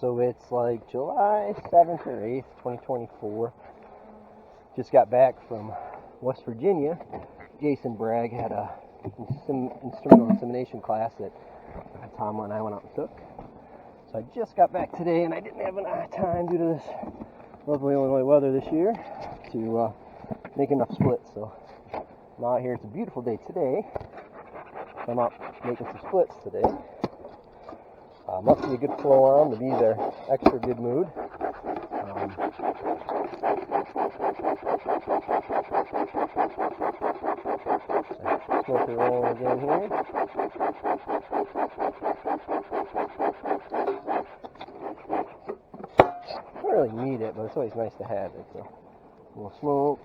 So it's like July 7th or 8th, 2024. Just got back from West Virginia. Jason Bragg had a instrumental insemination class that Tom and I went out and took. So I just got back today, and I didn't have enough time due to this lovely Illinois weather this year to make enough splits. So I'm out here. It's a beautiful day today. I'm out making some splits today. Must be a good flow on. The bees are extra good mood. Smoke it rolling again here. I don't really need it, but it's always nice to have it. So we'll smoke.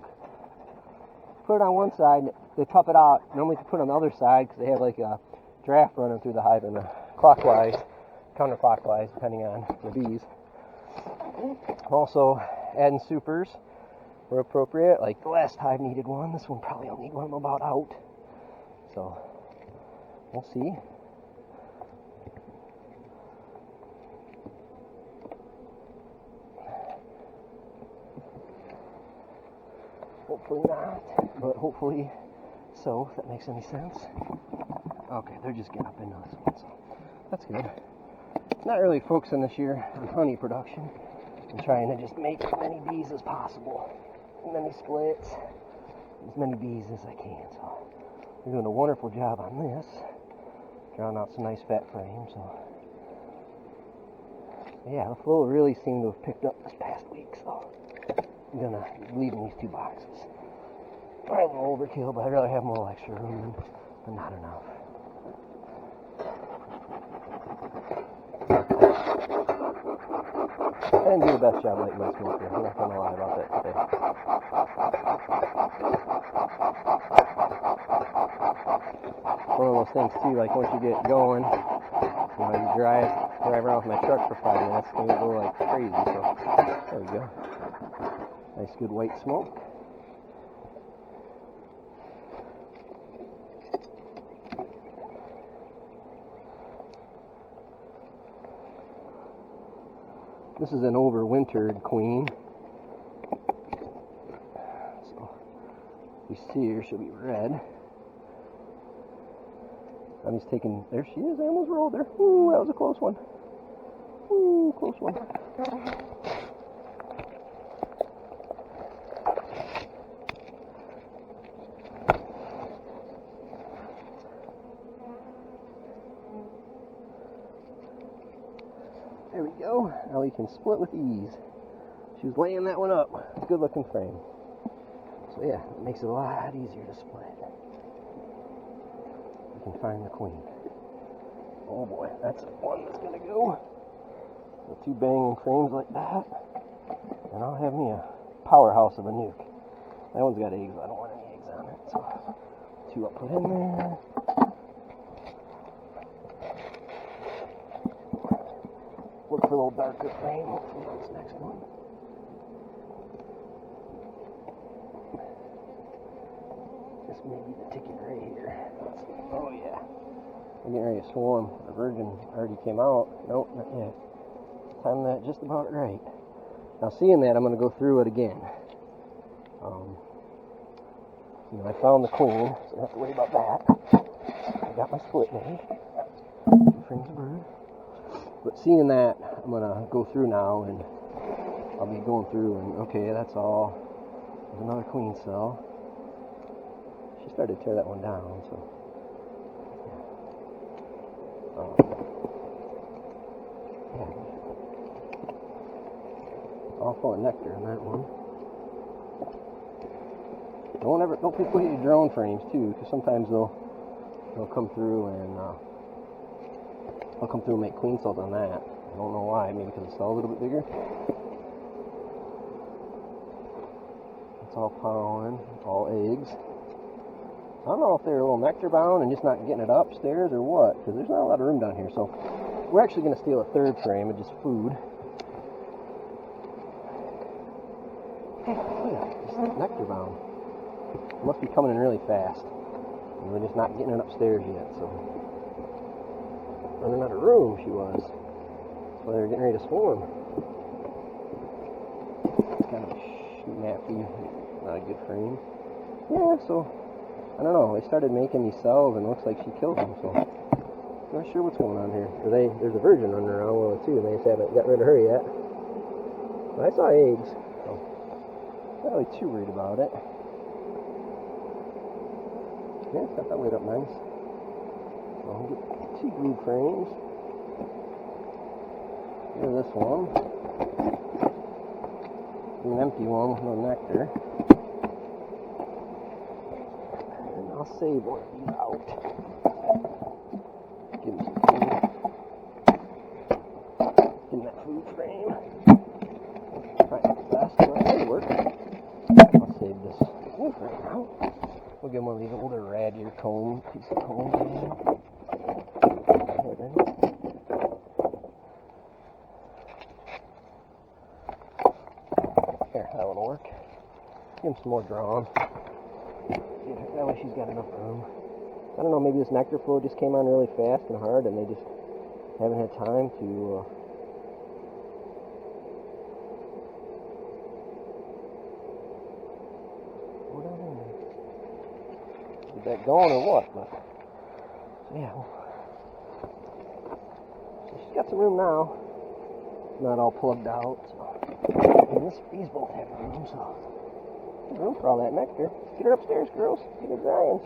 Put it on one side. They cup it out. Normally you put it on the other side because they have like a draft running through the hive and clockwise, counterclockwise, depending on the bees. Also, adding supers where appropriate. Like the last hive needed one. This one probably will need one. I'm about out. So we'll see. Hopefully not, but hopefully so, if that makes any sense. Okay, they're just getting up into this one, so that's good. Not really focusing this year on honey production. I'm trying to just make as many bees as possible. As many splits, as many bees as I can. So they're doing a wonderful job on this. Drawing out some nice fat frames. So yeah, the flow really seemed to have picked up this past week. So I'm gonna leave in these two boxes. Probably a little overkill, but I'd rather have more extra room than not enough. I didn't do the best job lighting my smoker. I'm not gonna lie about that today. One of those things too, like once you get going, you drive around with my truck for 5 minutes, and you go like crazy. So there we go. Nice good white smoke. This is an overwintered queen. So you see her, she'll be red. I'm just taking, there she is, I almost rolled her. Ooh, that was a close one. Ooh, close one. There we go. Now we can split with ease. She was laying that one up. Good looking frame. So yeah, it makes it a lot easier to split. You can find the queen. Oh boy, that's one that's gonna go. With two banging frames like that. And I'll have me a powerhouse of a nuke. That one's got eggs. I don't want any eggs on it. So two I'll put in there. Look for a little darker frame. Hopefully that's the next one. This may be the ticket right here. Oh yeah. I'm getting ready to swarm. The virgin already came out. Nope, not yet. Timed that just about right. Now seeing that, I'm going to go through it again. I found the queen, so I don't have to worry about that. I got my split made. Frames of brood. But seeing that, I'm going to go through now, and I'll be going through, and okay, that's all. There's another queen cell. She started to tear that one down, so. All full of nectar in that one. Don't put your drone frames too, because sometimes they'll come through and make queen cells on that. I don't know why. Maybe because the cell's a little bit bigger. It's all pollen, all eggs. I don't know if they're a little nectar bound and just not getting it upstairs or what, because there's not a lot of room down here. So we're actually going to steal a third frame of just food. Oh yeah, just nectar bound. It must be coming in really fast. And we're just not getting it upstairs yet, so. Running out of room, she was. So Well, they're getting ready to swarm. It's kind of snappy, not a good frame. Yeah, so I don't know. They started making these cells, and it looks like she killed them. So I'm not sure what's going on here. There's a virgin running around with it too, and they just haven't got rid of her yet. But I saw eggs, so I'm not really too worried about it. Yeah, it's got that weight up nice. So I'll get 2 glue frames. Here's this one. An empty one with no nectar. And I'll save one of these out. Give him some food. Give him that food frame. Alright, last one will work. I'll save this wood frame out. We'll give him one of these older radiator comb, piece of comb. There, that one will work. Give him some more drawn. That way she's got enough room. I don't know, maybe this nectar flow just came on really fast and hard, and they just haven't had time to get that going or what? But so yeah, so she's got some room now. It's not all plugged out. So. And these both have room, so there's room for all that nectar. Get her upstairs, girls. Get her drying.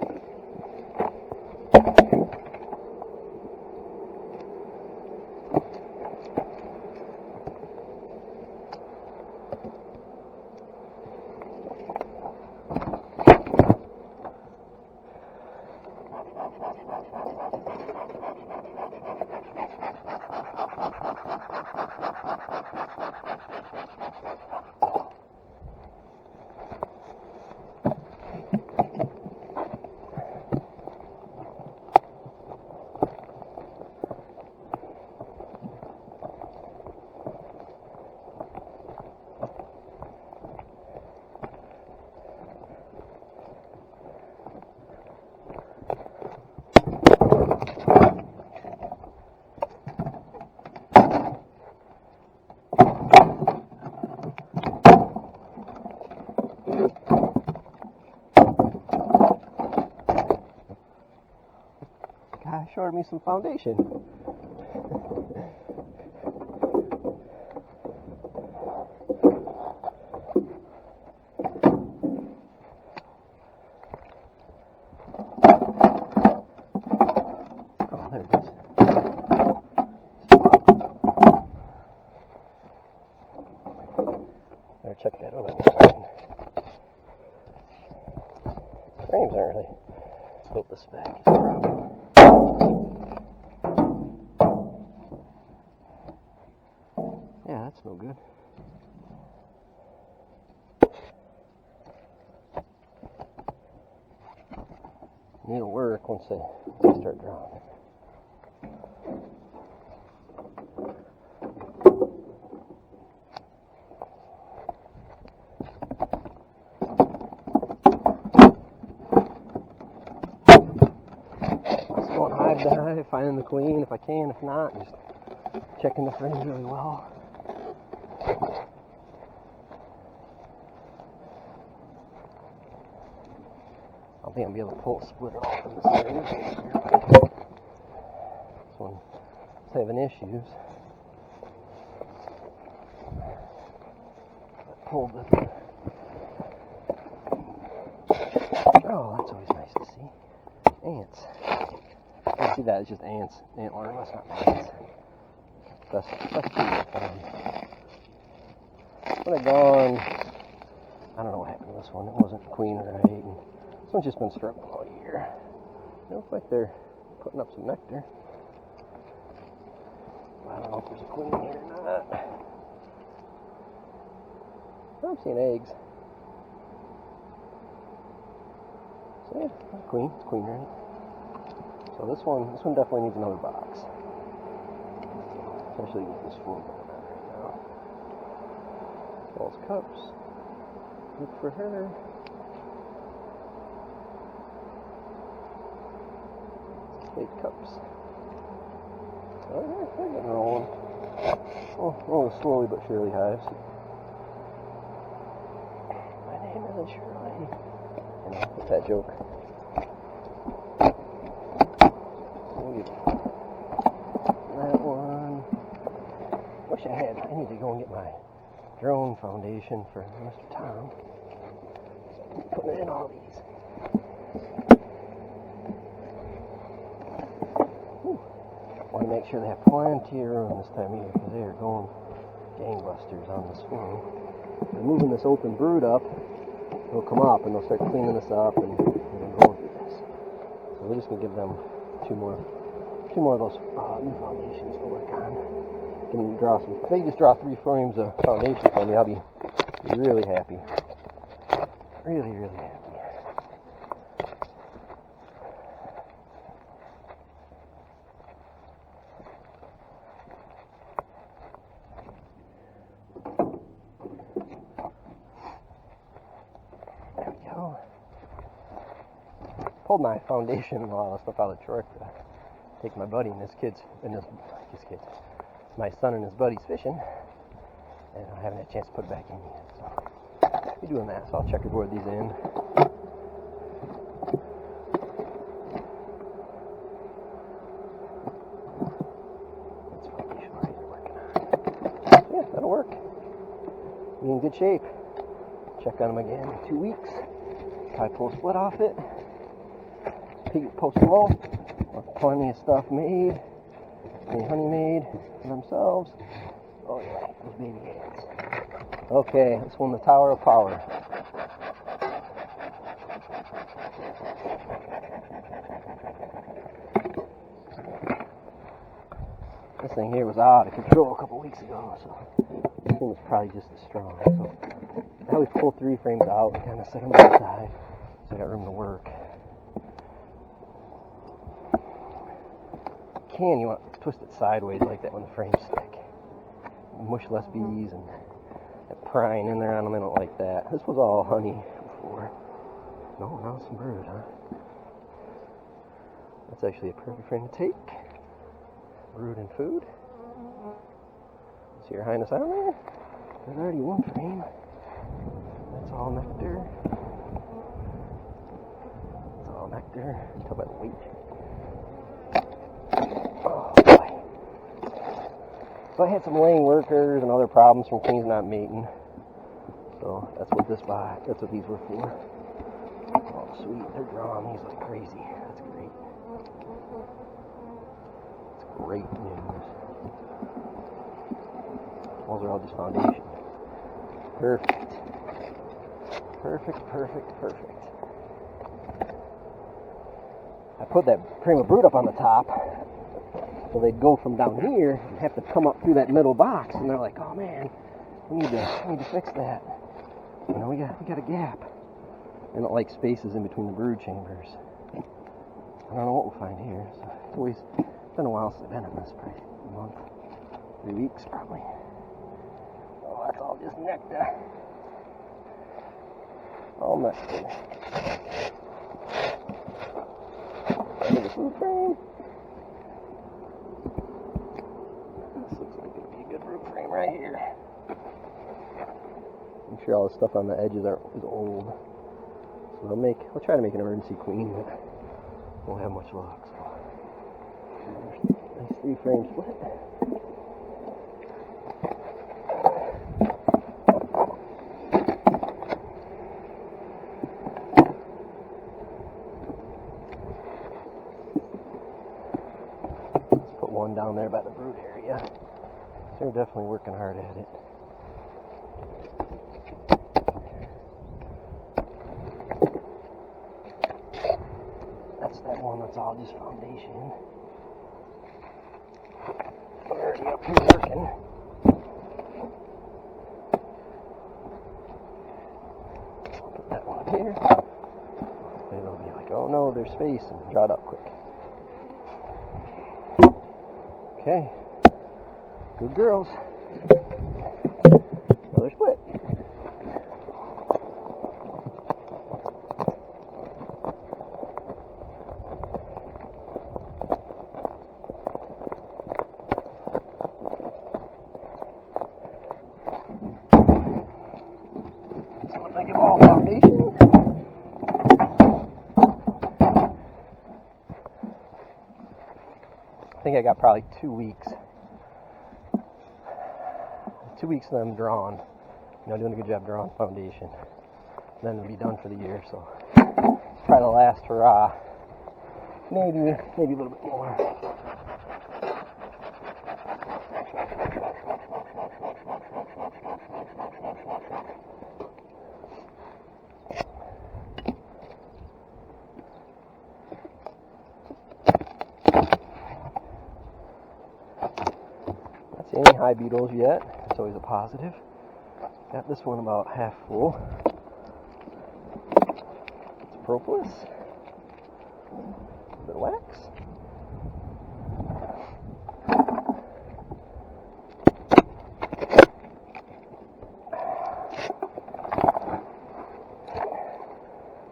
Guy showed me some foundation. Oh, there it is. Better check that other one. Frames aren't really built this back. It's a problem. Yeah, that's no good. It'll work once they start drawing. Just going hive to hive, finding the queen if I can, if not, just checking the frames really well. I think I'll be able to pull a splitter off of this area. This one's having issues. Pull this. Oh, that's always nice to see. Ants. You see that? It's just ants. Antler. That's not ants. That's when I gone. I don't know what happened to this one. It wasn't queen right. And this one's just been struggling all year. It looks like they're putting up some nectar. I don't know if there's a queen here or not. I'm seeing eggs. So yeah, queen. It's queen, right? So this one definitely needs another box. Especially with this floor going on right now. False cups. Look for her. Slate cups. Oh, they're getting rolling. Oh, slowly but surely, hives. My name isn't Shirley. You know, what's that joke? We'll get that one. Wish I need to go and get my drone foundation for Mr. Tom. Putting it in all these. Want to make sure they have plenty of room this time of year because they are going gangbusters on this swing. They're moving this open brood up. They'll come up and they'll start cleaning this up and going through this. So we're just gonna give them two more of those new foundations to work on. Can draw some. If they just draw 3 frames of foundation for me, I'll be really happy. Really, really happy. Pulled my foundation and all that stuff out of the truck to take my buddy and my son and his buddies fishing, and I haven't had a chance to put it back in yet. So I'll be doing that. So I'll checkerboard these in. That's foundation right they're working on. Yeah, that'll work. Be in good shape. Check on them again in 2 weeks. Probably pull a split off it. Post them all. Plenty of stuff made. Plenty of honey made for themselves. Oh yeah, those baby hands. Okay, this one, the Tower of Power. This thing here was out of control a couple weeks ago, so this thing was probably just as strong. So I always pull 3 frames out and kind of set them aside so I got room to work. You want to twist it sideways like that when the frames stick. Mush less bees and that prying in there on them. I don't like that. This was all honey before. No, now some brood, huh? That's actually a perfect frame to take. Brood and food. See your highness on there? There's already 1 frame. That's all nectar. That's all nectar. Tell by the weight. Oh boy. So I had some laying workers and other problems from queens not mating. So that's what these were for. Oh sweet, they're drawing these like crazy. That's great. That's great news. Those are all just foundation. Perfect. Perfect. I put that frame of brood up on the top, so they'd go from down here and have to come up through that middle box, and they're like, "Oh man, we need to fix that. You know, we got a gap." And it like spaces in between the brood chambers. I don't know what we'll find here. So it's been a while since I've been in this, probably a month, 3 weeks probably. Oh, that's all just nectar. All nectar. Into the food frame. This looks like it'll be a good root frame right here. Make sure all the stuff on the edges is old. So we'll try to make an emergency queen, but won't have much luck. So nice 3 frame split. One down there by the brood area. So they're definitely working hard at it. That's that one that's all just foundation. Already up here working. I'll put that one up here. Maybe they'll be like, oh no, there's space, and draw it up quick. Okay, good girls. Another split. think I got probably 2 weeks. 2 weeks of them drawn. Doing a good job drawing foundation. Then it'll be done for the year, so it's probably the last hurrah. Maybe a little bit more. Not seeing any high beetles yet. That's always a positive. Got this one about half full. It's propolis. A bit of wax.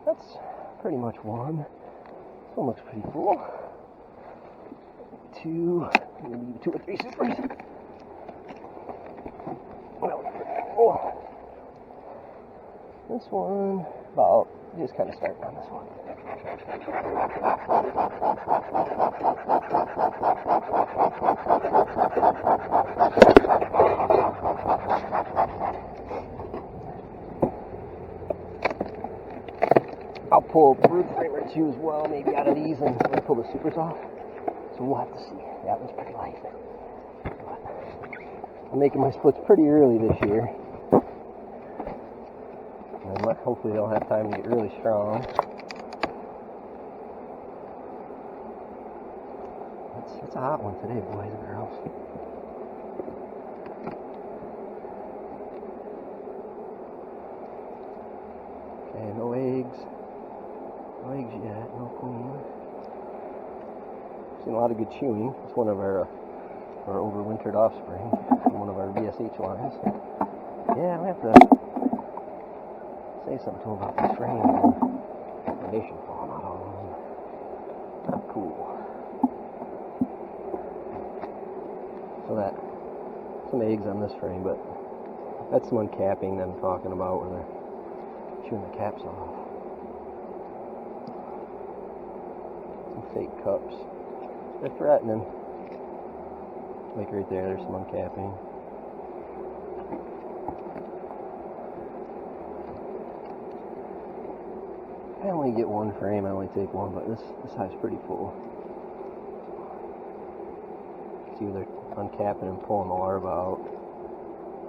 That's pretty much one. This one looks pretty full. Two, maybe 2 or 3 supers. Oh. This one, about, just kind of starting on this one. I'll pull a brood frame or 2 as well, maybe out of these, and pull the supers off. So we'll have to see. That one's pretty light. I'm making my splits pretty early this year. And hopefully they'll have time to get really strong. It's a hot one today, boys and girls. Okay, no eggs. No eggs yet, no queen. Seen a lot of good chewing. It's one of our overwintered offspring from one of our VSH lines. Yeah, I have to say something to him about this frame and foundation falling out all over. Not cool. So that, some eggs on this frame, but that's some uncapping that I'm talking about where they're chewing the caps off. Some fake cups. They're threatening. Like right there, there's some uncapping. I only get one frame, I only take one, but this hive's pretty full. See, they're uncapping and pulling the larvae out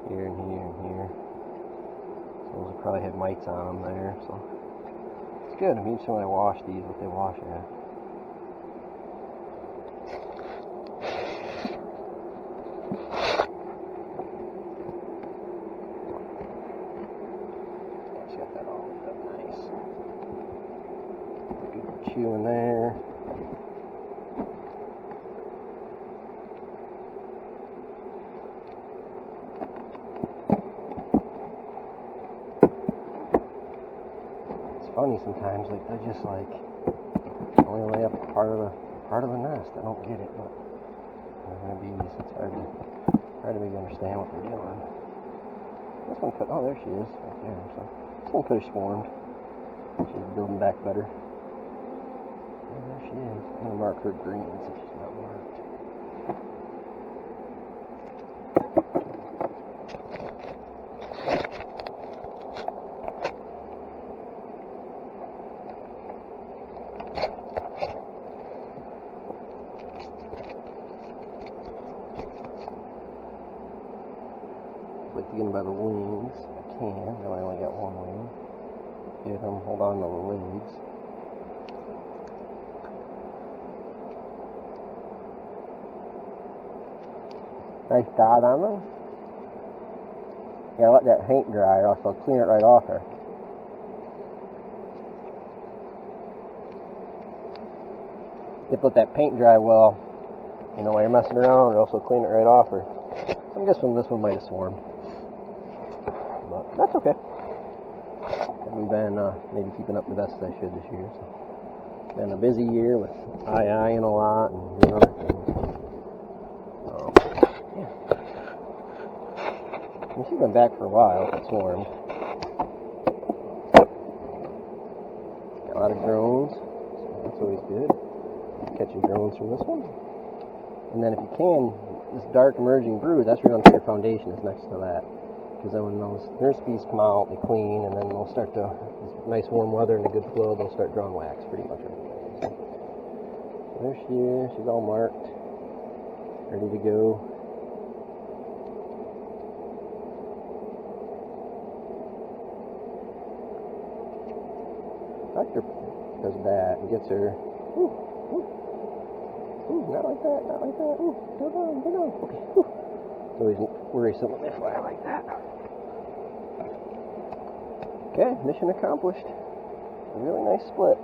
here and here and here. So those will probably have mites on them there, so it's good. I mean, so when I wash these, what they wash at. Got that all up nice. Good chew in there. It's funny sometimes, like I just like only lay up part of the nest. I don't get it, but bees, it's hard to make you understand what they're doing. This one could, oh, there she is, right there. So this one could have swarmed. She's building back better. Oh, there she is. I'm gonna mark her green since she's not marked. Like to get them by the wings. I can. I only got one wing. Get them, hold on to the legs. Nice dot on them. You gotta let that paint dry or else I'll clean it right off her. You have to let that paint dry well, you know, while you're messing around, or else I'll clean it right off her. I guess this one might have swarmed. But that's okay. We've been maybe keeping up the best I should this year. So. Been a busy year with eyeing a lot and doing other things. Yeah. And she's been back for a while. It swarmed. Got a lot of drones. So that's always good. Catching drones from this one. And then if you can, this dark emerging brood, that's where you're going to put your foundation, is next to that. Because then when those nurse bees come out, they clean, and then they'll start to, nice warm weather and a good flow, they'll start drawing wax pretty much right away. So there she is, she's all marked, ready to go. Doctor does that and gets her. Ooh, ooh, ooh, not like that, not like that. Ooh, go down, go down. Okay, ooh. It's always worrisome when they fly like that. Okay, mission accomplished. A really nice split.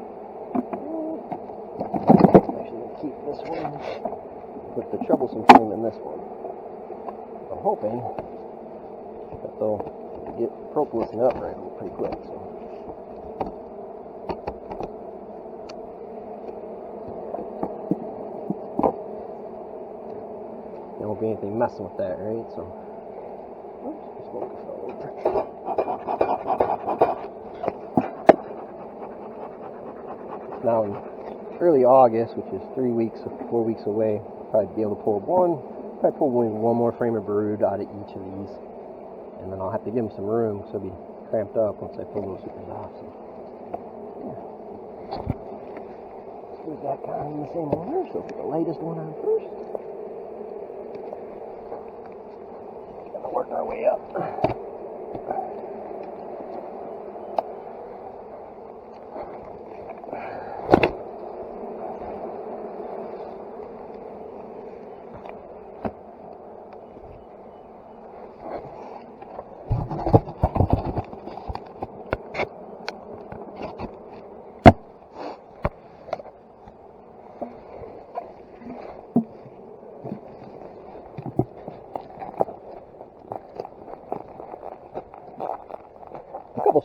I'm actually going to keep this one, put the troublesome thing in this one. I'm hoping that they'll get propolis and upright pretty quick. So. There won't be anything messing with that, right? So, oops, the smoke fell over. Now in early August, which is 4 weeks away, I'll probably be able to pull one more frame of brood out of each of these, and then I'll have to give them some room because they'll be cramped up once I pull those suckers off. So, yeah. Put that guy in the same order, so put the lightest one on first. Gotta work our way up.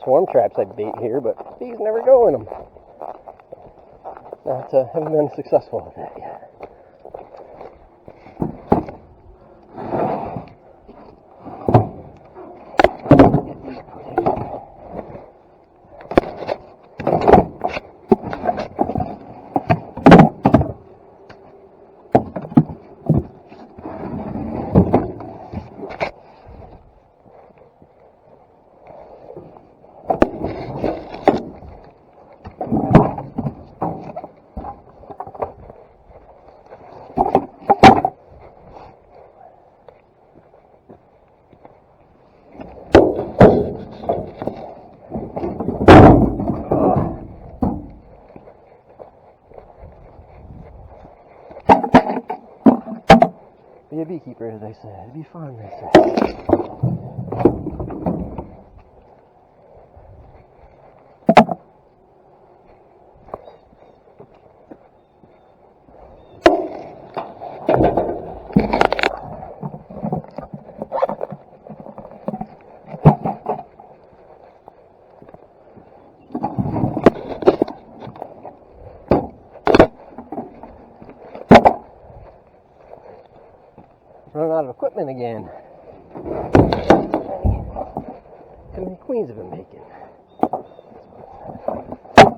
Swarm traps I bait here, but bees never go in them. Haven't been successful with that yet. Be a beekeeper, as I said. It'd be fun, they said. Running out of equipment again. How many queens have been making?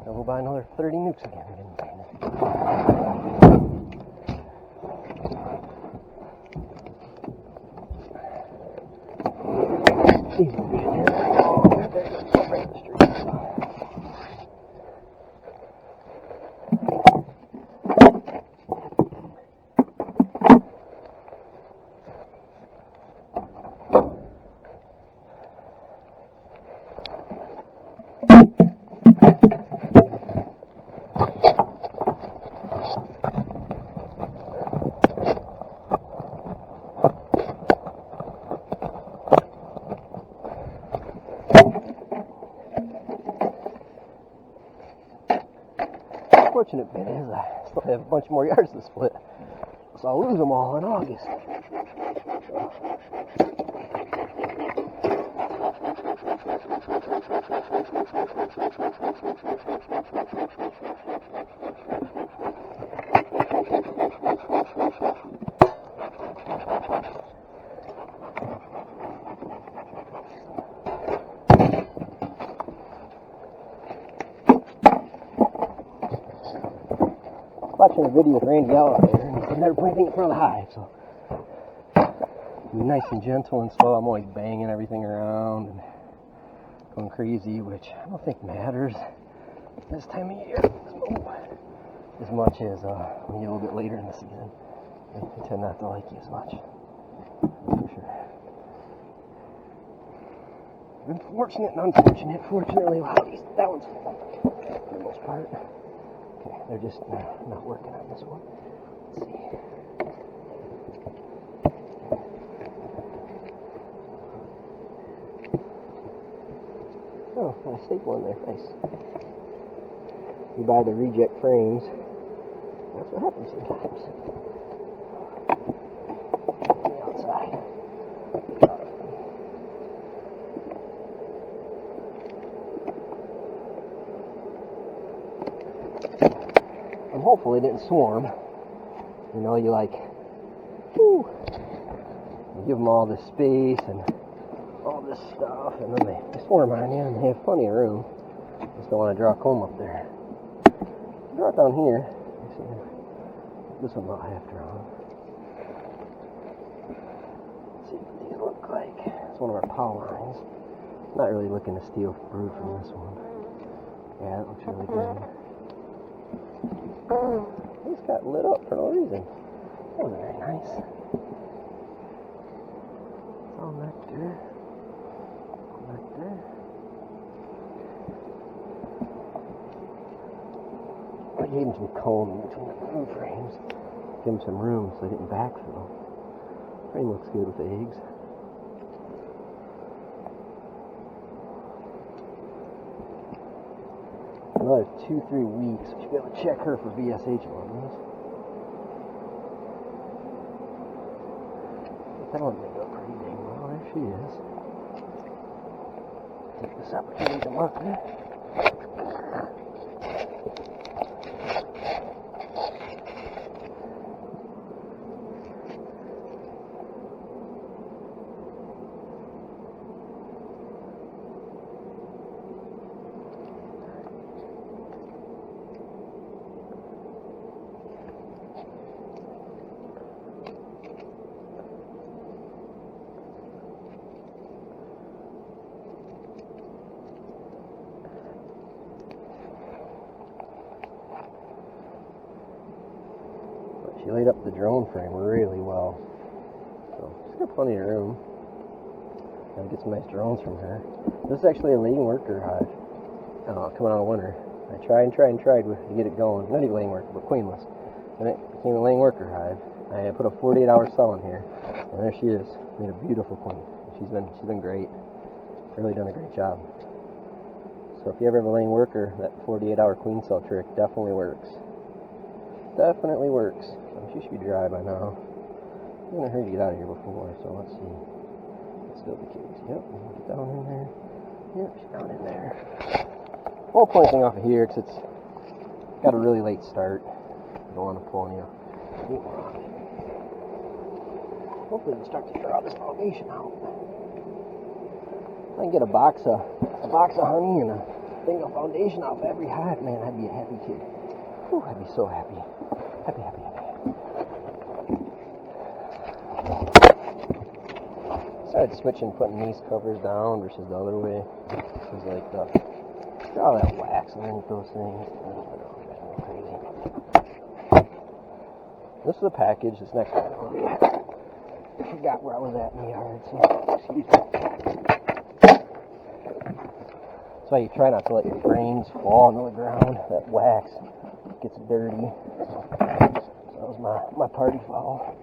I'll go buy another 30 nukes again. These will be in here. Right in the street. Fortunate bit is I still have a bunch more yards to split, so I'll lose them all in August. Watching a video with Randy out there, and he said never put anything in front of the hive, so be nice and gentle and slow. I'm always banging everything around and going crazy, which I don't think matters this time of year as much as when you're a little bit later in the season. They tend not to like you as much, for sure. Unfortunate and unfortunate. Fortunately, a lot of these, that one's full for the most part. Okay, they're just not working on this one. Let's see. Oh, nice staple in there. Nice. You buy the reject frames. That's what happens sometimes. On the outside. I'm hopeful it didn't swarm. You know, you like, whew, you give them all this space and all this stuff, and then they swarm on you, and they have plenty of room. Just don't want to draw a comb up there. Draw it down here. This one about half drawn. Let's see what these look like. It's one of our power lines. Not really looking to steal brood from this one. Yeah, that looks really good. It's got lit up for no reason. That was very nice. It's all nectar. Nectar. I gave him some comb in between the brood frames. Give him some room so they didn't backfill. Frame looks good with the eggs. Another 2-3 weeks, we should be able to check her for VSH levels. That one may go pretty dang well. There she is. Take this opportunity to mark her. She laid up the drone frame really well, so she's got plenty of room. Gotta get some nice drones from her. This is actually a laying worker hive coming out of winter. I tried to get it going. Not even laying worker, but queenless. And it became a laying worker hive. I put a 48-hour cell in here, and there she is. Made a beautiful queen. She's been great. Really done a great job. So if you ever have a laying worker, that 48-hour queen cell trick definitely works. Definitely works. She should be dry by now. I'm going to hurry to get out of here before, so let's see. Let's fill the cage. Yep, get down in there. Yep, she's down in there. I won't pull anything off of here because it's got a really late start. I don't want to pull any more off it. Hopefully we can start to draw this foundation out. If I can get a box of honey and a thing of foundation off every hive, man, I'd be a happy kid. Whew, I'd be so happy. Happy. Started switching, putting these covers down versus the other way. It's like all that wax underneath those things. Crazy. This is a package. This next one. I forgot where I was at in the yard. So excuse me. That's why you try not to let your frames fall onto the ground. That wax gets dirty. So that was my party foul.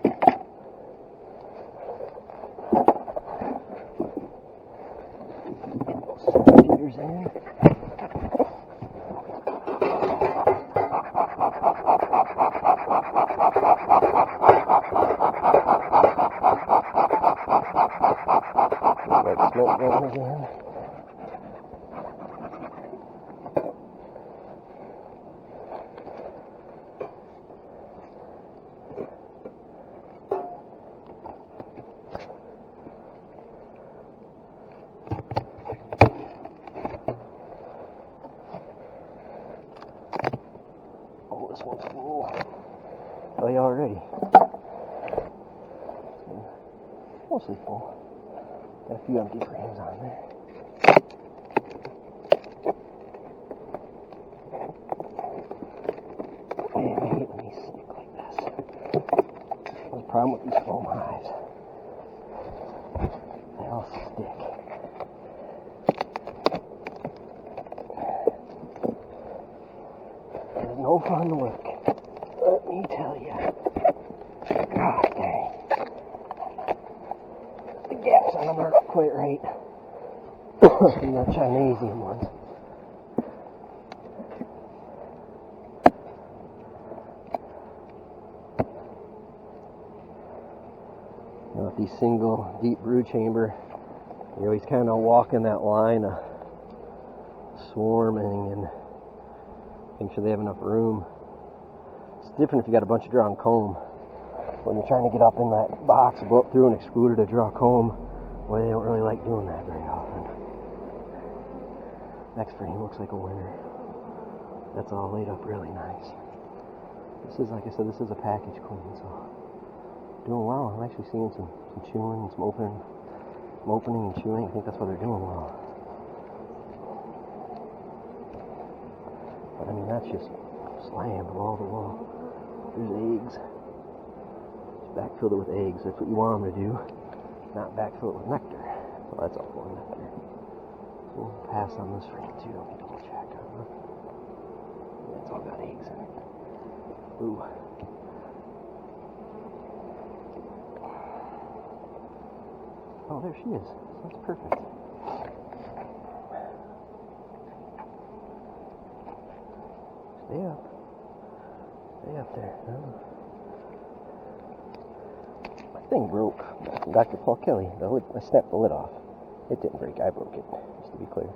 Feeders in. Like smoke going again. tell you already. Mostly full. Got a few empty frames on there. Man, I hate when these stick like this. That's the problem with these foam hives. They all stick. There's no fun work. Let me tell you. God dang. The gaps on them aren't quite right. From the Chinesian ones. You know, with these single deep brood chamber, you always kind of walking that line of swarming and making sure they have enough room. It's different if you got a bunch of drawn comb. When you're trying to get up in that box, go up through an excluder to draw comb, well, they don't really like doing that very often. Next frame looks like a winner. That's all laid up really nice. This is, like I said, this is a package queen, so doing well. I'm actually seeing some chewing, some opening and chewing. I think that's why they're doing well. But I mean, that's just slammed wall to wall. There's eggs. Just backfill it with eggs. That's what you want them to do. Not backfill it with nectar. So that's all for nectar. We'll pass on this frame too. Let me double check on it. Yeah, it's all got eggs in it. Ooh. Oh, there she is. That's perfect. Stay up. Stay up there. Oh. My thing broke. Dr. Paul Kelly. I snapped the lid off. It didn't break. I broke it. Just to be clear.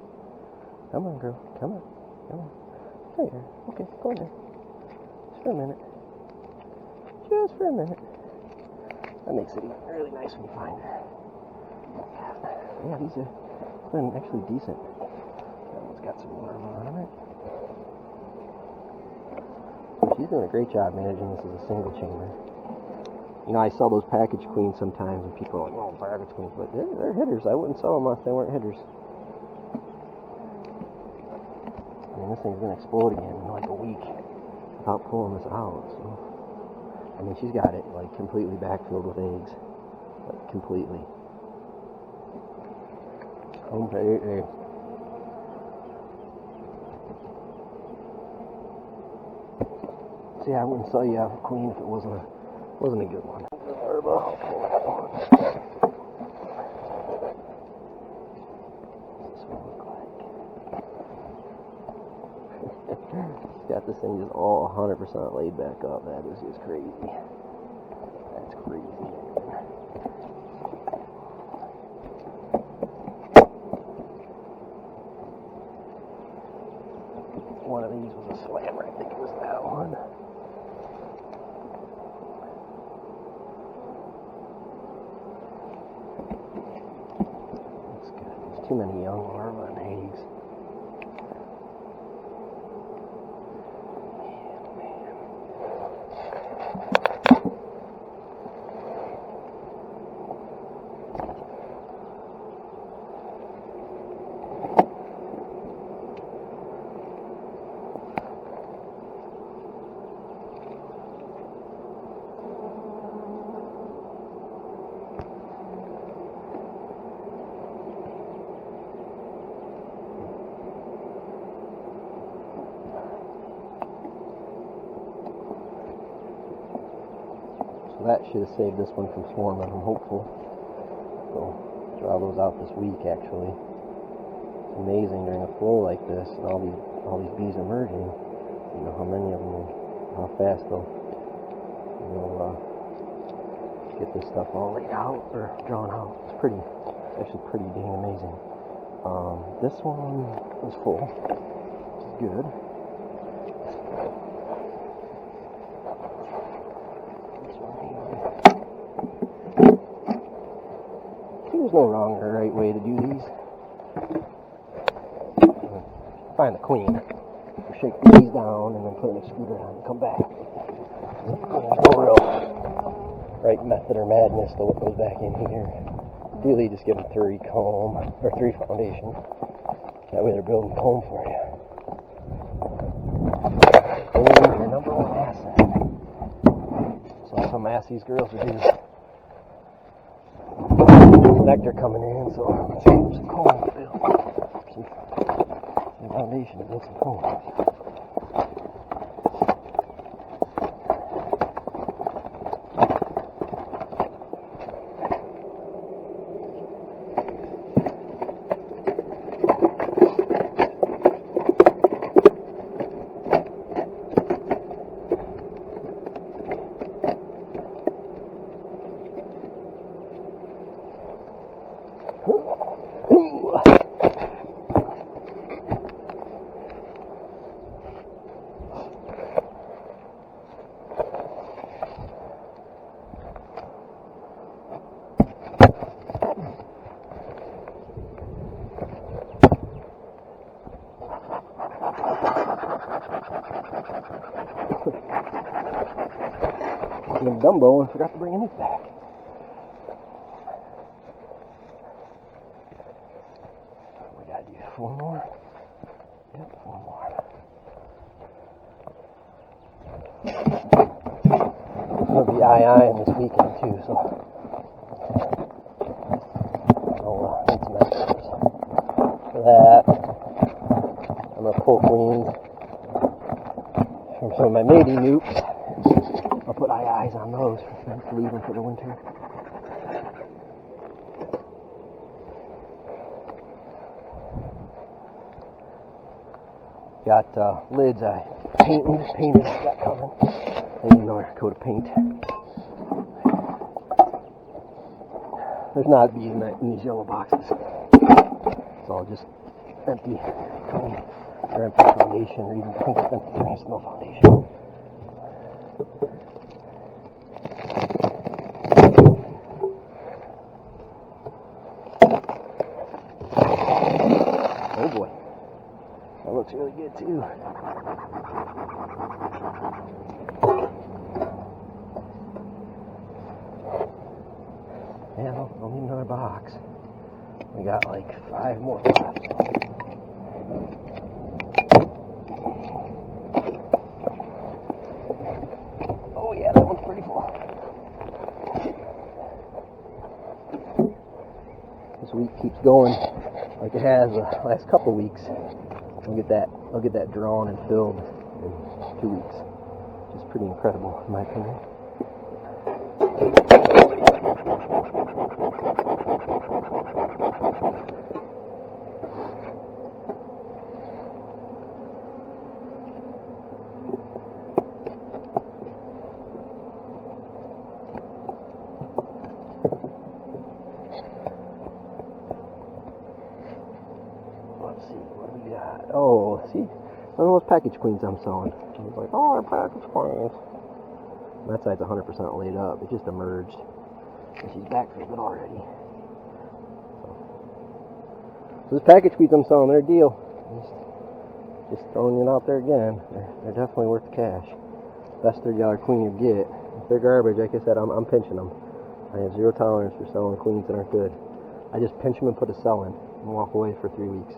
Come on, girl. Come on. Come on. There. Okay, go in there. Just for a minute. Just for a minute. That makes it really nice when you find her. Yeah, these are been actually decent. That one's got some more on it. She's doing a great job managing this as a single chamber. You know, I sell those package queens sometimes, and people are like, "Oh, package queens," but they're hitters. I wouldn't sell them if they weren't hitters. I mean, this thing's gonna explode again in like a week without pulling this out. So, I mean, she's got it like completely backfilled with eggs, like completely. Okay. See, I wouldn't sell you out a queen if it wasn't a good one. What's this one look like? Got this thing just all 100% laid back up. That is just crazy. That's crazy. One of these was a slammer. I think it was that one. That's good. There's too many young larvae and eggs. That should have saved this one from swarming, I'm hopeful. So, draw those out this week, actually. It's amazing during a flow like this, and all these bees are merging. You know how many of them, how fast they'll get this stuff all laid out, or drawn out. It's actually pretty dang amazing. This one is full, which is good. There's no wrong or right way to do these. Find the queen, shake these down, and then put an excluder on and come back. There's no real right method or madness to what goes back in here. Ideally, just give them 3 comb, or 3 foundation. That way they're building comb for you. Comb is your number 1 asset. So that's what I ask these girls to do. Nectar coming in, so let's get some comb to build. Some foundation to build some comb. And Dumbo, and forgot to bring him back. We gotta do 4 more. Yep, 4 more. It'll be II this weekend too, so I'll need some extras for that. I'm gonna pull queens from some of my mating nukes. I'll put IIs on those for leaving for the winter. Got lids I painted got coming. I need another coat of paint. There's not bees in these yellow boxes. It's all just empty or empty foundation, or even pink empty grains, no foundation. Oh boy, that looks really good too. Yeah, I'll need another box. We got like 5 more left. Oh yeah, that one's pretty full. This week keeps going like it has the last couple weeks. I'll get that drawn and filled in 2 weeks. Which is pretty incredible in my opinion. Let's see, what do we got? Oh, see, one of those package queens I'm selling. I was like, oh, they're package queens. That side's 100% laid up. It just emerged. And she's back for a bit already. So this package queens I'm selling, they're a deal. Just throwing it out there again. They're definitely worth the cash. Best $30 queen you get. If they're garbage, like I said, I'm pinching them. I have 0 tolerance for selling queens that aren't good. I just pinch them and put a sell in and walk away for 3 weeks.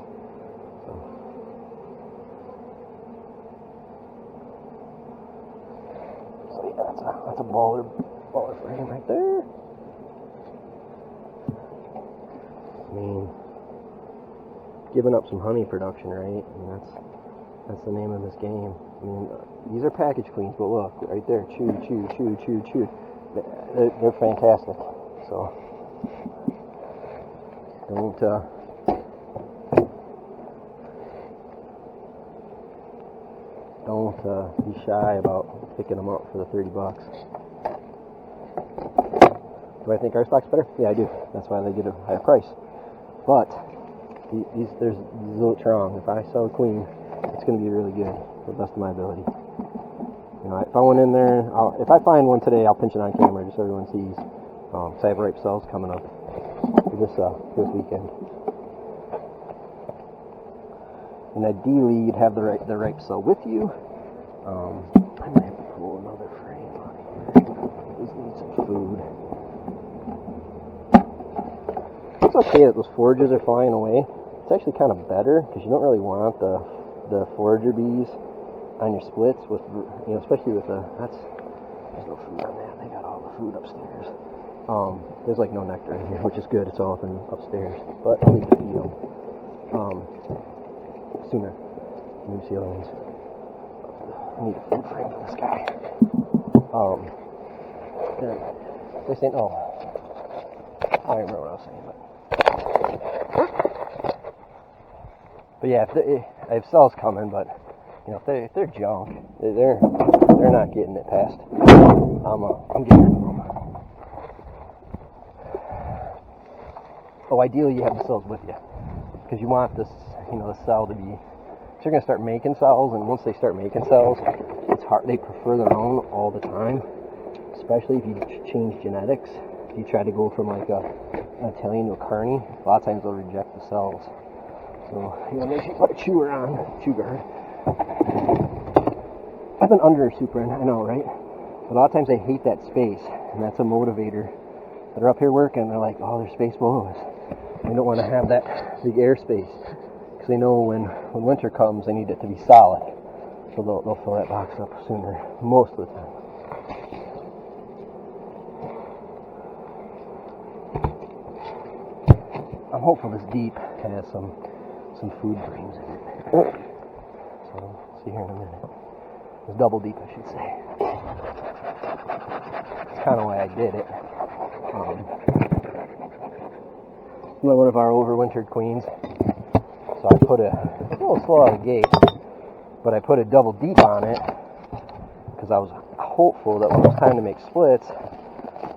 So yeah, that's a baller frame right there. I mean, giving up some honey production, right? I mean, that's the name of this game. I mean, these are package queens, but look, right there, chew. They're fantastic. So don't be shy about picking them up for the $30. Do I think our stock's better? Yeah, I do. That's why they get a higher price. But there's Ziltron. If I sell a queen, it's going to be really good to the best of my ability. You know, if I went in there, if I find one today, I'll pinch it on camera just so everyone sees. So I have ripe cells coming up for this weekend. And ideally, you'd have the ripe cell with you. I might have to pull another frame on here. need some food. It's okay that those foragers are flying away. It's actually kind of better because you don't really want the forager bees on your splits with, you know, especially with there's no food on that. They got all the food upstairs. There's like no nectar in here, which is good. It's all up and upstairs, but I need to feed them sooner. Let me see the other ones. I need a food frame for this guy. They're saying, oh, I don't remember what I was saying, but yeah, I have cells coming, but you know, if they're junk, they're not getting it past. I'm getting rid of them. Oh, ideally you have the cells with you, because you want this, you know, the cell to be. They're going to start making cells, and once they start making cells, it's hard. They prefer their own all the time, especially if you change genetics. If you try to go from like an Italian to a Carney, a lot of times they'll reject the cells. So you know, make sure you put a chewer on, chew guard. I've been under a super, I know, right? But a lot of times they hate that space, and that's a motivator. They're up here working, they're like, oh, there's space below us. They don't want to have that big airspace. Because they know when winter comes, they need it to be solid. So they'll fill that box up sooner, most of the time. I'm hopeful this deep has some food frames in it. So we'll see here in a minute. It's double deep, I should say. That's kind of why I did it. One of our overwintered queens. So I put a little slow out of the gate, but I put a double deep on it because I was hopeful that when it was time to make splits,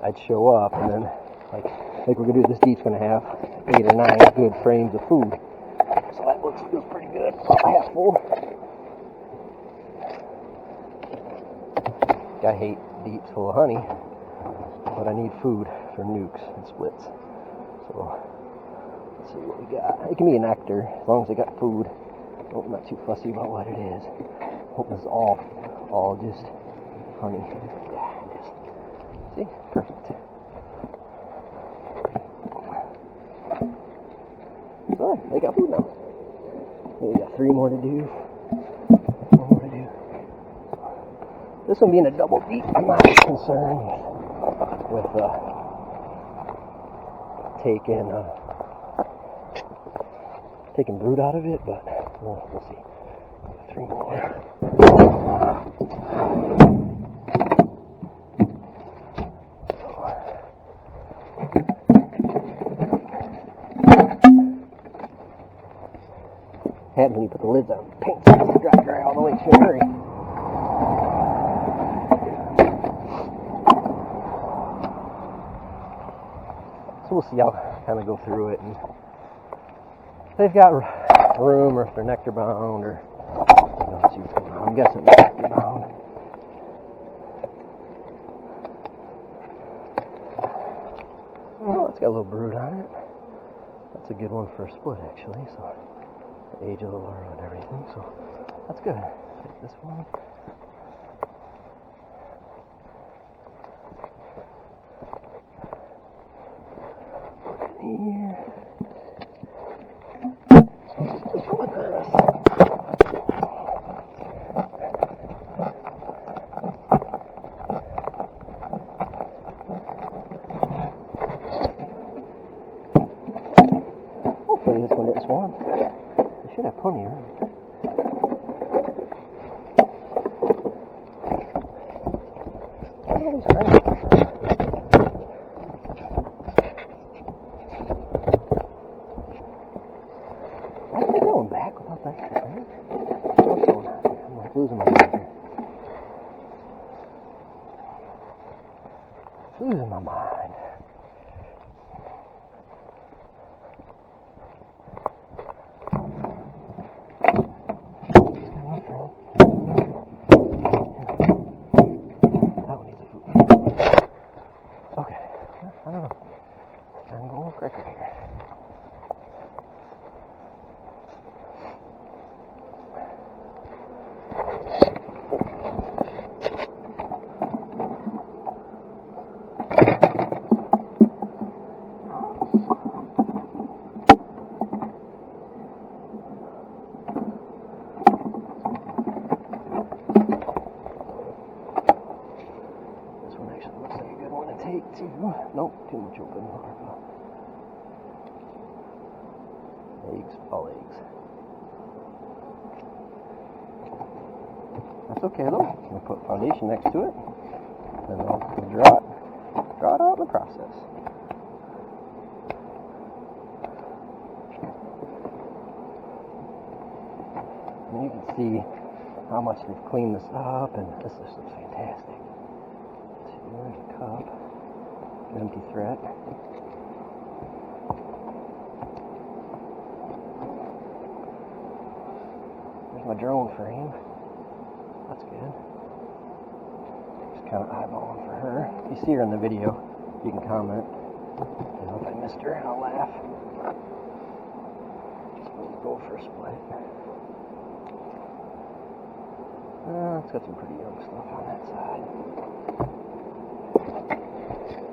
I'd show up, and then like we're gonna do, this deep's gonna have 8 or 9 good frames of food. So that feels pretty good. About half full. I hate deeps full of honey, but I need food for nukes and splits. So let's see what we got. It can be a nectar as long as they got food. I'm not too fussy about what it is. Hope this is all just honey. Yeah, it is. See? Perfect. So they got food now. We got 3 more to do. 1 more to do. This one being a double deep, I'm not concerned with taking brood out of it, but we'll see. 3 more. Happens when you put the lids on. Paint starts to dry all the way to a hurry. So we'll see. I'll kind of go through it, and if they've got room, or if they're nectar bound, or let's see what's going on. I'm guessing they're nectar bound. Oh, it's got a little brood on it. That's a good one for a split, actually. So the age of the larva and everything. So that's good. Take this one. Here. Hopefully this one is warm. They should have plenty of room. Back without that thing. What's going on here? I'm like losing my mind here. Losing my mind. That one needs a food. Okay. I don't know. I'm going quicker here. looks like a good one to take too. Nope, too much open larva. Eggs, all eggs. That's okay though. We'll put foundation next to it, and we'll draw it out in the process. And you can see how much they've cleaned this up, and this looks fantastic. There's a cup, an empty thread. There's my drone frame. That's good. Just kind of eyeballing for her. If you see her in the video, you can comment. And if I missed her, I'll laugh. Just go for a split. It's got some pretty young stuff on that side.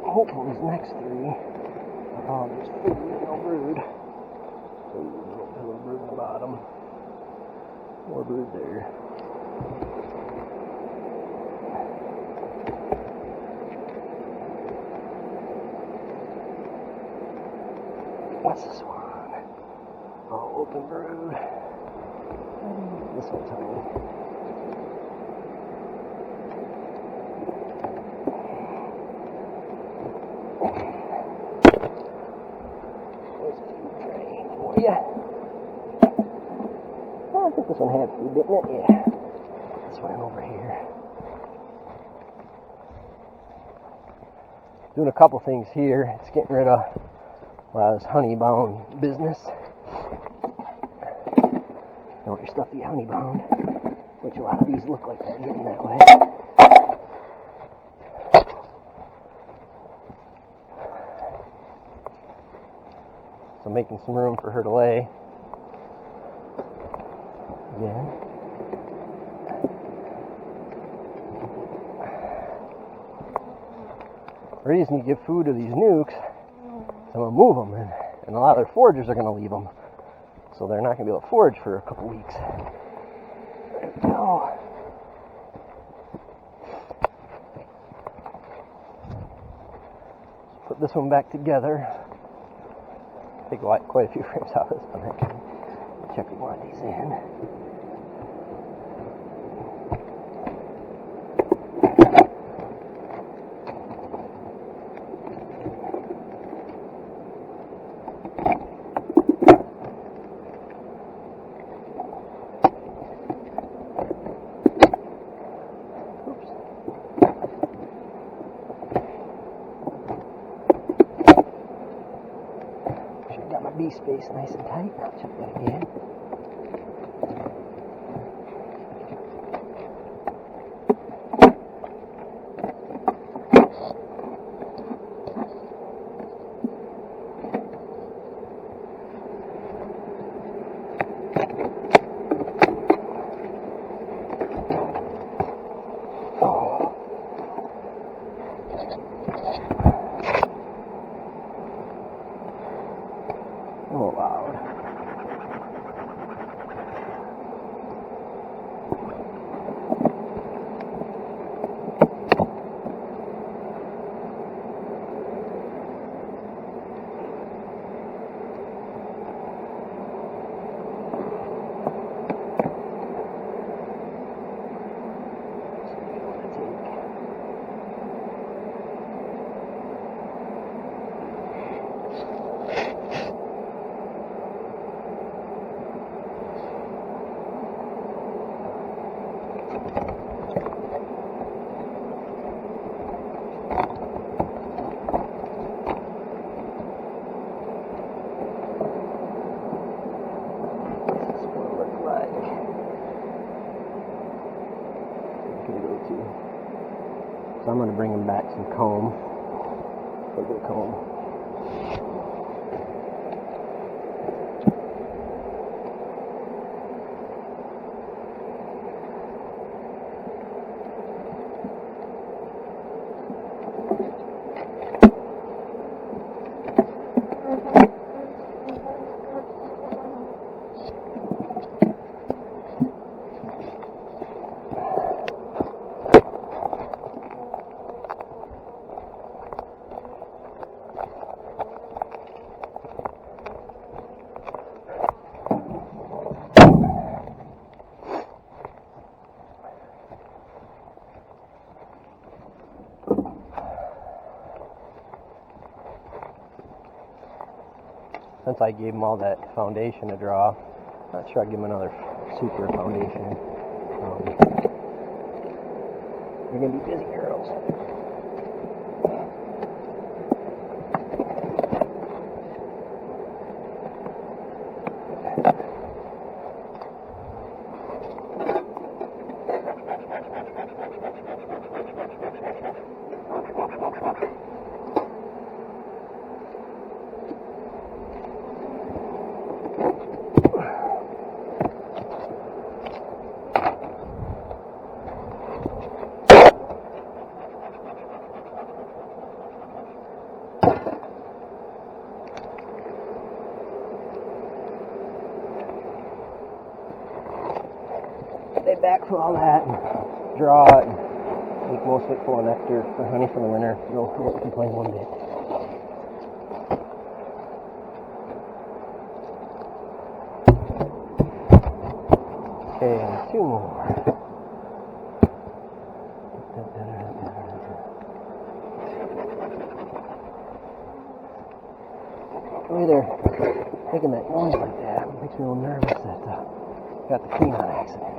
Hopefully these next three, there's food and no brood. So little brood in the bottom. More brood there. What's this one? Oh, open brood. This one's tiny. Yeah. Oh, I think this one had food, didn't it? Yeah. This one over here. Doing a couple things here. It's getting rid of a lot of this honey bound business. Don't want your stuff to be honey bound, which a lot of these look like they're getting that way. So making some room for her to lay. Again. The reason you give food to these nukes is I'm going to move them, and a lot of their foragers are going to leave them. So they're not going to be able to forage for a couple weeks. There we go. Put this one back together. Take quite a few frames out of this one. I can check one of these in. Bee space nice and tight. I'll check that again. A little loud. So I'm going to bring him back some comb. Look at the comb. since I gave them all that foundation to draw, not sure I'd give them another super foundation. They're going to be busy girls. Stay back for all that and draw it and make most of it full of nectar for honey for the winter. No, I won't complain one bit. Okay, 2 more. The way they're making that noise like that makes me a little nervous that I got the queen on accident.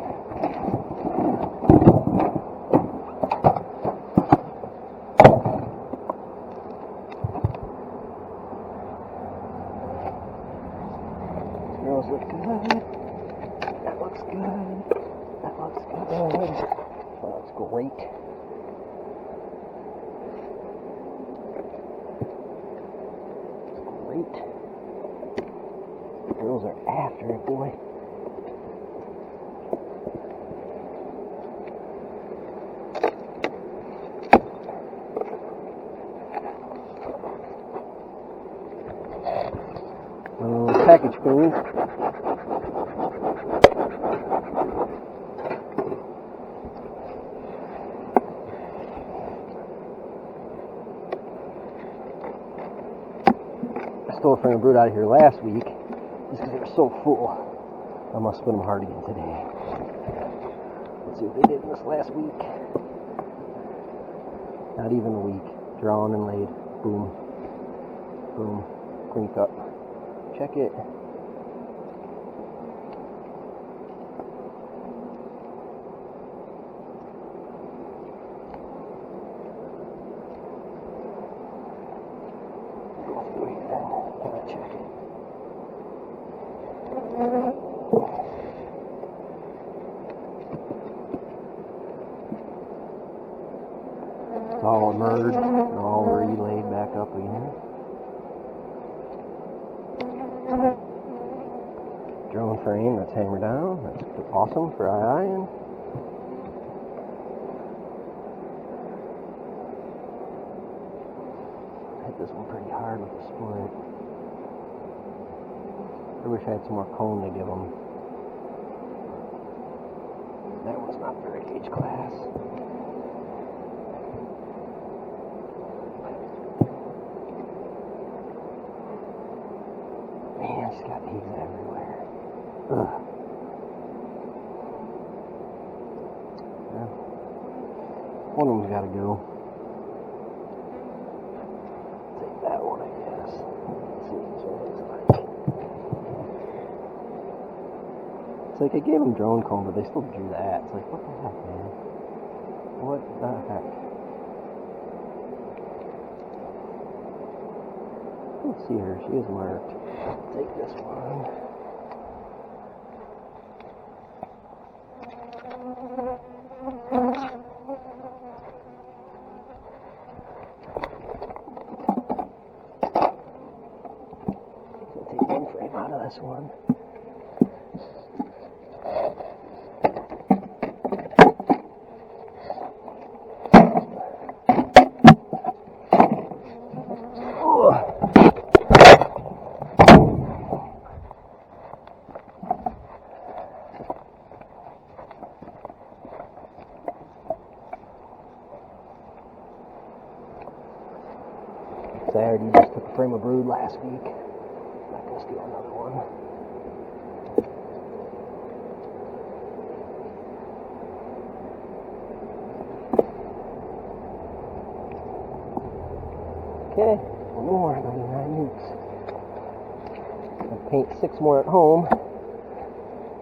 Girls look good. That looks good. That looks good. That looks great. Great. Girls are after it, boy. Package queen. I stole a frame of brood out of here last week just because they were so full. I must spin them hard again today. Let's see what they did in this last week. Not even a week. Drawn and laid. Boom. Boom. Clean up. Check it. Go through here then. Gotta check it. It's all emerged and all relayed back up again. Drone frame, that's hammer down. That's awesome for eyeing. Hit this one pretty hard with the split. I wish I had some more cone to give them. That one's not very gauge class. Man, she's got eggs everywhere. Ugh. Yeah. One of them's got to go. Take that one, I guess. Let's see what this one looks like. It's like I gave them drone comb, but they still drew that. It's like, what the heck, man? What the heck? Let's see her. She is marked. Take this one. Take one frame out of this one. Saturday just took a frame of brood last week. Not gonna steal another one. Okay, one more, 99 newts. paint 6 more at home,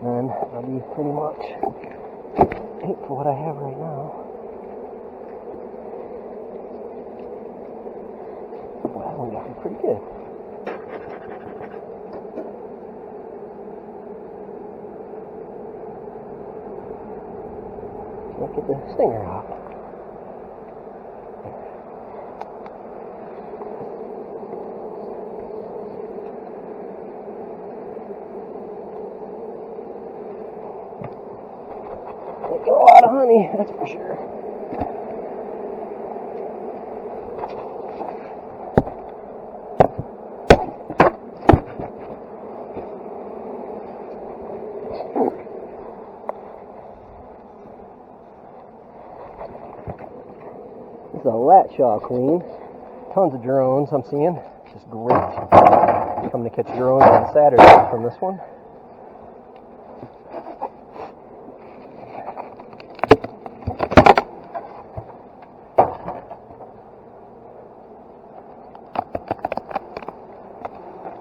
and I'll be pretty much paid for what I have right now. Boy, that one got me pretty good. Can't get the stinger off. Get a lot of honey, that's for sure. This is a Latshaw queen. Tons of drones I'm seeing. Just great. Coming to catch drones on Saturday from this one.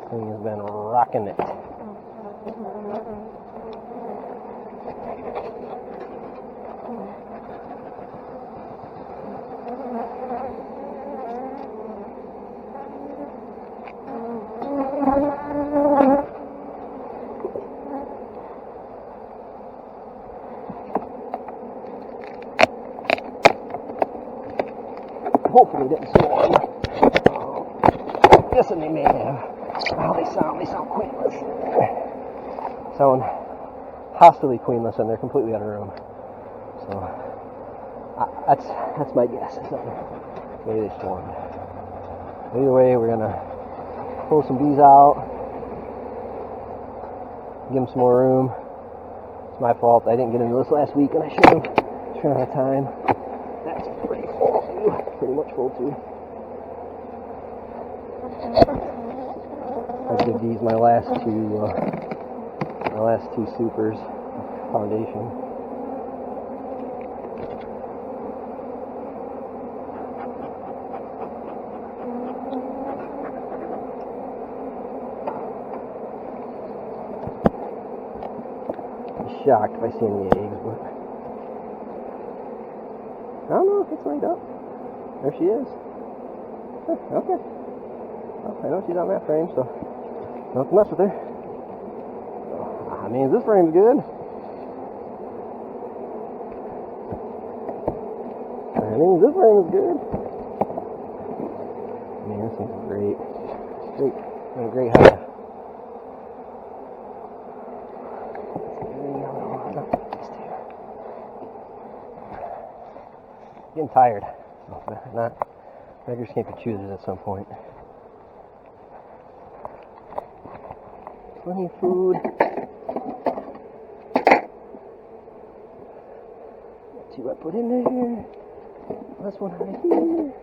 Thing has been rocking it. Hopefully it didn't swarm. Guessing they may have. Well, they sound queenless. Sound hostily queenless, and they're completely out of room. So that's my guess. Maybe they swarmed. Either way, we're gonna pull some bees out, give them some more room. It's my fault. I didn't get into this last week, and I should have. Just ran out of time. That's pretty full too. Pretty much full too. I'll give these my last two supers of foundation. I'm shocked if I see any eggs, but I don't know if it's laid up. There she is. Huh, okay. Well, I know she's on that frame, so don't have to mess with her. I mean, this frame's good. I mean, this frame is good. Man, this thing's great. Great hive. Getting tired. Not. Beggars can't be choosers at some point. Plenty of food. Let's see what I put in there. This one right here.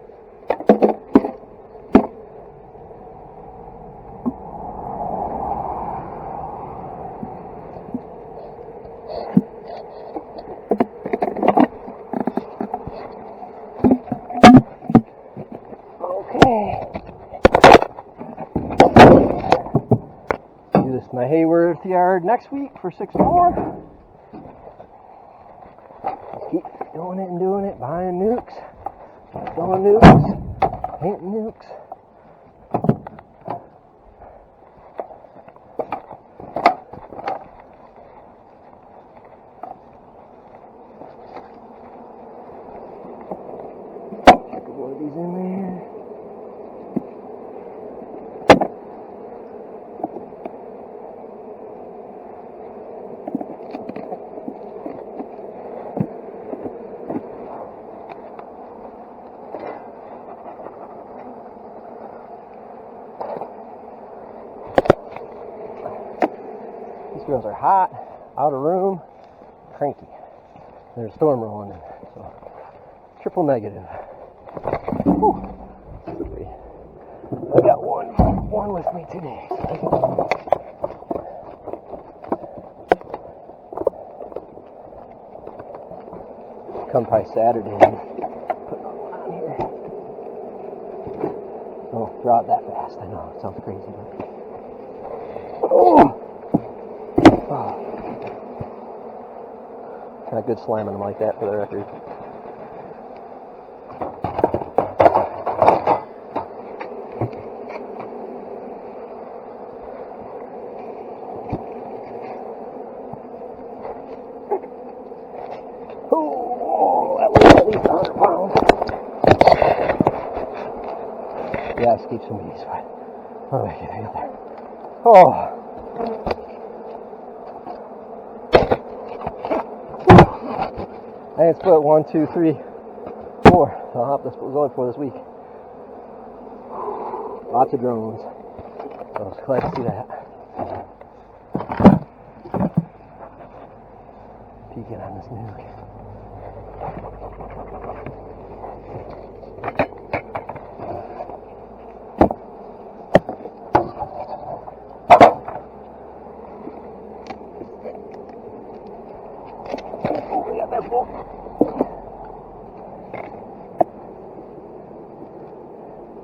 My Hayworth yard next week for 6 more. Just keep doing it and doing it, buying nukes, throwing nukes, painting nukes. Put one of these in there. These girls are hot, out of room, cranky. There's a storm rolling in, so triple negative. Whew. I got one with me today. Come by Saturday and put one on here. Don't draw it that fast. I know it sounds crazy, but Oh! Kind of good slamming them like that for the record. Oh, that weighs at least 100 pounds. Yeah, I escaped some bees, but oh, I get out there. Oh. And it's split 1, 2, 3, 4. So I'll hop this was only for this week. Lots of drones. So I was glad to see that. Peeking on this nuke. Oh, we got that bull.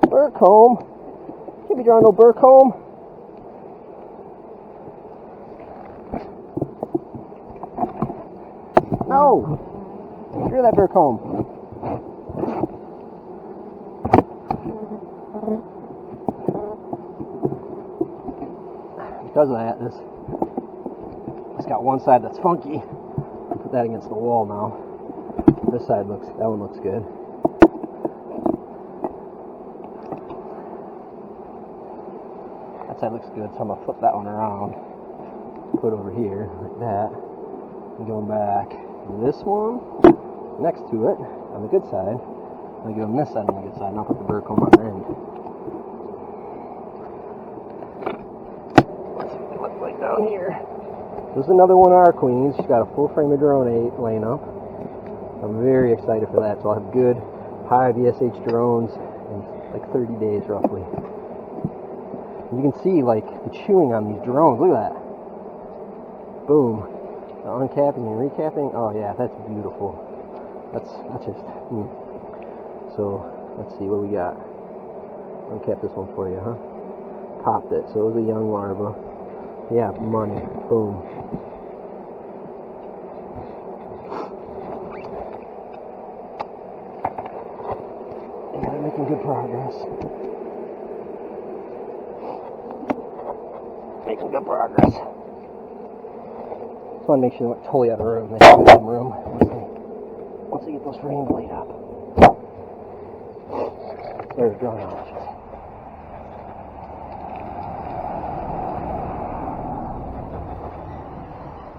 Burcombe. Can't be drawing no Burcombe. No! Screw that Burcombe. Because of that, it's got one side that's funky. I'll put that against the wall now. This side that one looks good. That side looks good, so I'm gonna flip that one around. Put it over here, like that. And going back. This one next to it on the good side. I'll give them this side on the good side, and I'll put the Burcombe on the end. Let's see what it looks like down here. This is another one of our queens. She's got a full frame of drone 8 laying up. I'm very excited for that. So I'll have good high VSH drones in like 30 days roughly. And you can see like the chewing on these drones. Look at that. Boom. The uncapping and recapping. Oh yeah, that's beautiful. That's just. So let's see what we got. Uncap this one for you, huh? Popped it. So it was a young larva. Yeah, money. Boom. Yeah, they're making good progress. Making good progress. Just want to make sure they weren't totally out of room. They have some room once they get those frames laid up. There's drawing on.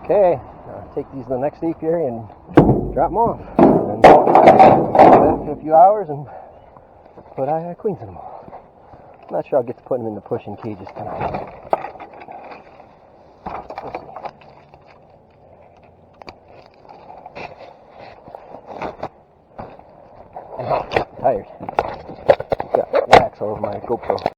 Okay, take these to the next apiary and drop them off. And then back in a few hours and put queens in them all. I'm not sure I'll get to putting them in the pushing cages tonight. We'll see. I'm tired. Got wax all over my GoPro.